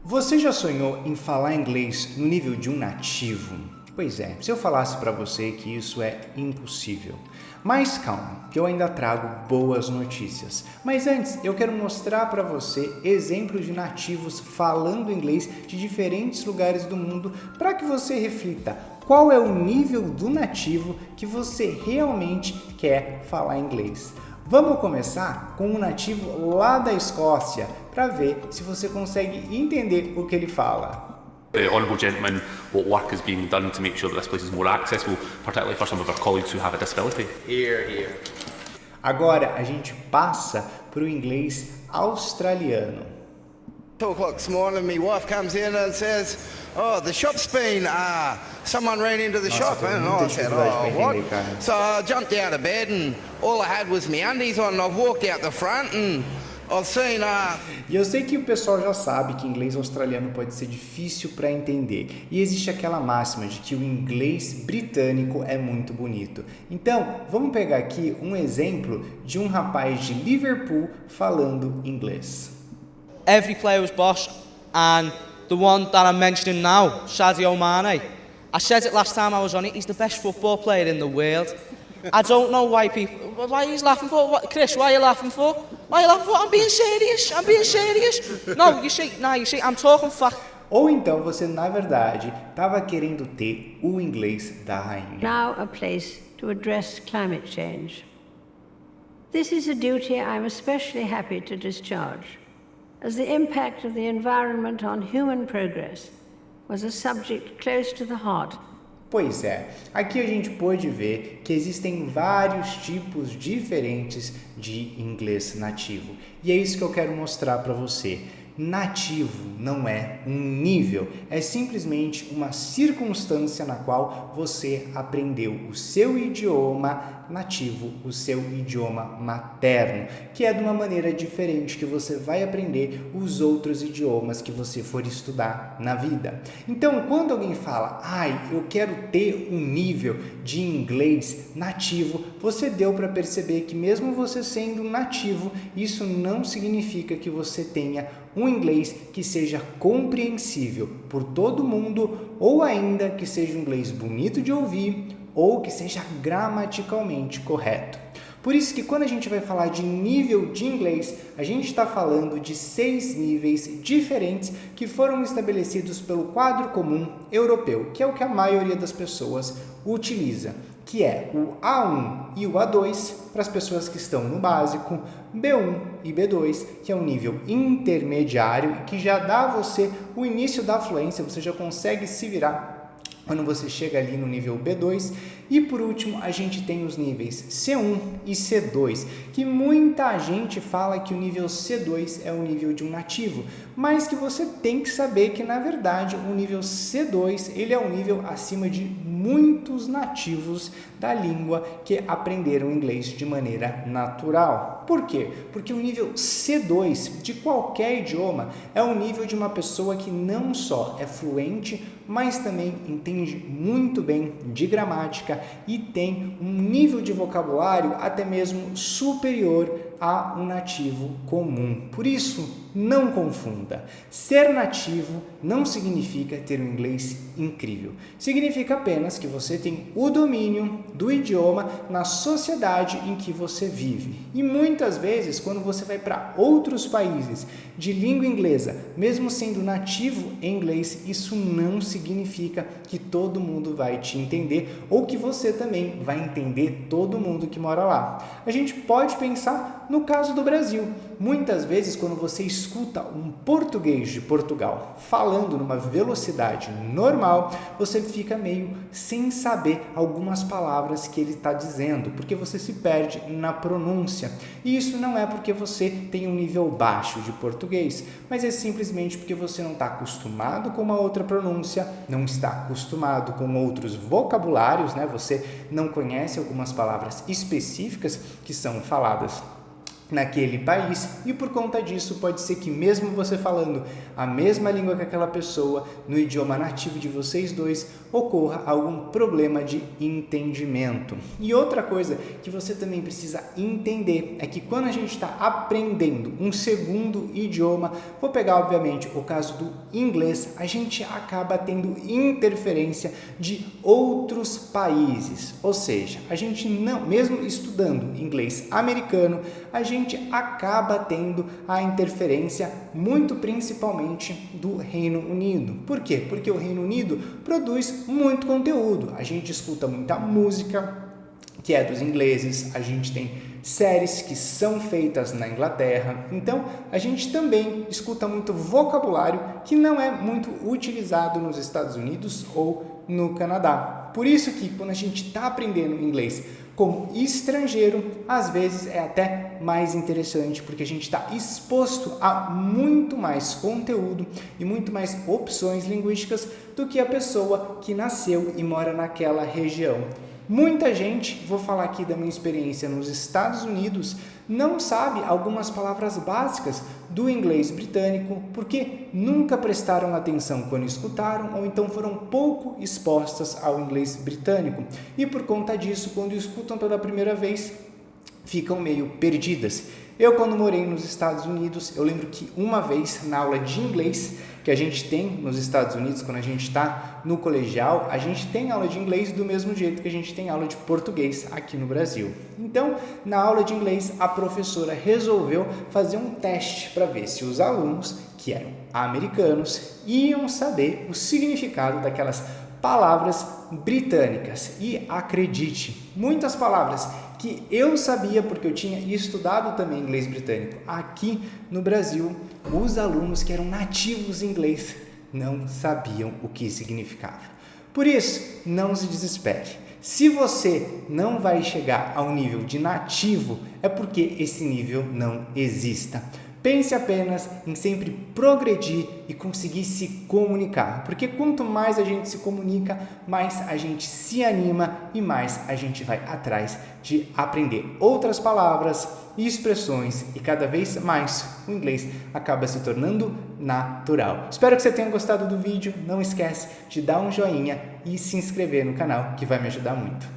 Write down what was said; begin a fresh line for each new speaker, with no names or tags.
Você já sonhou em falar inglês no nível de um nativo? Pois é, se eu falasse para você que isso é impossível. Mas calma, que eu ainda trago boas notícias. Mas antes, eu quero mostrar para você exemplos de nativos falando inglês de diferentes lugares do mundo para que você reflita qual é o nível do nativo que você realmente quer falar inglês. Vamos começar com um nativo lá da Escócia para ver se você consegue entender o que ele fala.
Honourable gentlemen, what work is being done to make sure that this place is more accessible, particularly for some of our colleagues who have a disability?
Here, here.
Agora a gente passa para o inglês australiano.
2:00 this morning, my wife comes in and says, "Oh, the shop's been, someone ran into the shop."
tem
And
muita
I said,
dificuldade pra
"Oh, what?"
entender, cara.
So I jumped out of bed and all I had was my undies on and I've walked out the front and I've seen,
E eu sei que o pessoal já sabe que inglês australiano pode ser difícil para entender. E existe aquela máxima de que o inglês britânico é muito bonito. Então, vamos pegar aqui um exemplo de um rapaz de Liverpool falando inglês.
Every player was boss, and the one that I'm mentioning now, Sadio Mane, I said it last time I was on it, he's the best football player in the world. I don't know why he's laughing for. Chris, why are you laughing for? Why are you laughing for? I'm being serious. No, you see, I'm talking fact.
Ou então você, na verdade, estava querendo ter o inglês da rainha.
Now a place to address climate change. This is a duty I'm especially happy to discharge, as the impact of the environment on human progress was a subject close to the heart.
Pois é, aqui a gente pôde ver que existem vários tipos diferentes de inglês nativo. E é isso que eu quero mostrar para você. Nativo não é um nível, é simplesmente uma circunstância na qual você aprendeu o seu idioma nativo, o seu idioma materno, que é de uma maneira diferente que você vai aprender os outros idiomas que você for estudar na vida. Então, quando alguém fala, eu quero ter um nível de inglês nativo, você deu para perceber que mesmo você sendo um nativo, isso não significa que você tenha um inglês que seja compreensível por todo mundo, ou ainda que seja um inglês bonito de ouvir, ou que seja gramaticalmente correto. Por isso que quando a gente vai falar de nível de inglês, a gente está falando de 6 níveis diferentes que foram estabelecidos pelo quadro comum europeu, que é o que a maioria das pessoas utiliza, que é o A1 e o A2 para as pessoas que estão no básico, B1 e B2, que é um nível intermediário, que já dá a você o início da fluência, você já consegue se virar quando você chega ali no nível B2. E por último, a gente tem os níveis C1 e C2, que muita gente fala que o nível C2 é o nível de um nativo, mas que você tem que saber que, na verdade, o nível C2 ele é um nível acima de muitos nativos da língua que aprenderam inglês de maneira natural. Por quê? Porque o nível C2 de qualquer idioma é o nível de uma pessoa que não só é fluente, mas também entende muito bem de gramática e tem um nível de vocabulário até mesmo superior a um nativo comum. Por isso, não confunda. Ser nativo não significa ter um inglês incrível. Significa apenas que você tem o domínio do idioma na sociedade em que você vive. E muitas vezes, quando você vai para outros países de língua inglesa, mesmo sendo nativo em inglês, isso não significa que todo mundo vai te entender ou que você também vai entender todo mundo que mora lá. A gente pode pensar no caso do Brasil. Muitas vezes, quando você escuta um português de Portugal falando numa velocidade normal, você fica meio sem saber algumas palavras que ele está dizendo, porque você se perde na pronúncia. E isso não é porque você tem um nível baixo de português, mas é simplesmente porque você não está acostumado com uma outra pronúncia, não está acostumado com outros vocabulários, né? Você não conhece algumas palavras específicas que são faladas naquele país, e por conta disso pode ser que mesmo você falando a mesma língua que aquela pessoa, no idioma nativo de vocês dois, ocorra algum problema de entendimento. E outra coisa que você também precisa entender é que quando a gente está aprendendo um segundo idioma, vou pegar obviamente o caso do inglês, a gente acaba tendo interferência de outros países, ou seja, a gente não, mesmo estudando inglês americano, a gente acaba tendo a interferência muito principalmente do Reino Unido. Por quê? Porque o Reino Unido produz muito conteúdo. A gente escuta muita música que é dos ingleses, a gente tem séries que são feitas na Inglaterra, então a gente também escuta muito vocabulário que não é muito utilizado nos Estados Unidos ou no Canadá. Por isso que quando a gente está aprendendo inglês como estrangeiro, às vezes é até mais interessante, porque a gente está exposto a muito mais conteúdo e muito mais opções linguísticas do que a pessoa que nasceu e mora naquela região. Muita gente, vou falar aqui da minha experiência nos Estados Unidos, não sabe algumas palavras básicas do inglês britânico porque nunca prestaram atenção quando escutaram ou então foram pouco expostas ao inglês britânico. E por conta disso, quando escutam pela primeira vez, ficam meio perdidas. Eu, quando morei nos Estados Unidos, eu lembro que uma vez na aula de inglês que a gente tem nos Estados Unidos, quando a gente está no colegial, a gente tem aula de inglês do mesmo jeito que a gente tem aula de português aqui no Brasil. Então, na aula de inglês, a professora resolveu fazer um teste para ver se os alunos, que eram americanos, iam saber o significado daquelas palavras britânicas. E acredite, muitas palavras que eu sabia porque eu tinha estudado também inglês britânico aqui no Brasil, os alunos que eram nativos em inglês não sabiam o que significava. Por isso, não se desespere. Se você não vai chegar ao nível de nativo, é porque esse nível não exista. Pense apenas em sempre progredir e conseguir se comunicar, porque quanto mais a gente se comunica, mais a gente se anima e mais a gente vai atrás de aprender outras palavras e expressões, e cada vez mais o inglês acaba se tornando natural. Espero que você tenha gostado do vídeo, não esquece de dar um joinha e se inscrever no canal, que vai me ajudar muito.